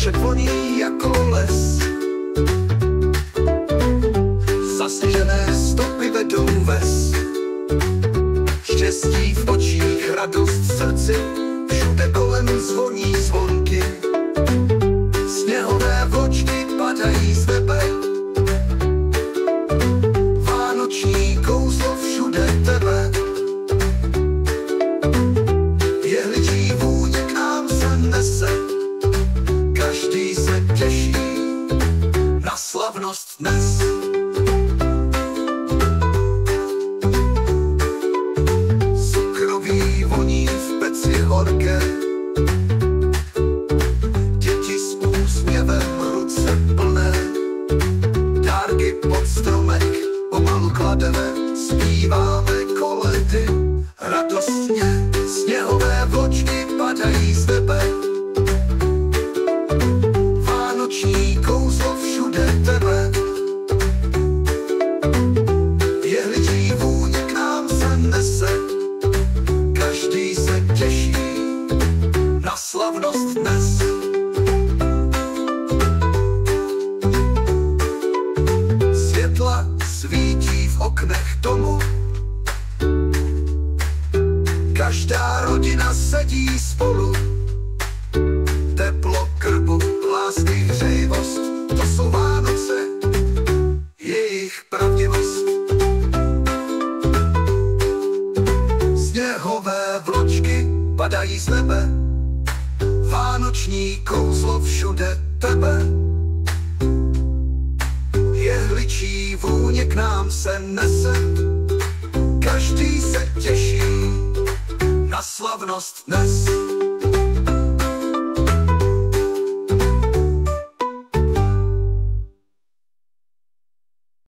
stromeček voní jako les. Zasyžené stopy vedou ves. Štěstí v očích, radost v srdci, všude kolem zvoní zvonky. Sněhové vločky padají z nebe. Vánoční kouzlo všude tebe. Jehličí vůně k nám se nese. Každý se těší na slavnost dnes. Cukroví voní v peci horké. Děti s úsměvem, ruce plné. Dárky pod stromek pomalu klademe. Zpíváme koledy radostně. Sněhové vločky padají z nebe. Vánoční kouzlo všude tebe. Jehličí vůně k nám se nese. Každý se těší na slavnost dnes. Světla svítí v oknech domu. Každá rodina sedí spolu. Teplo krbu, lásky, hřejivost, to jsou Vánoce, jejich pravdivost. Sněhové vločky padají z nebe. Vánoční kouzlo všude tebe. Jehličí vůně k nám se nese. Každý se těší na slavnost dnes.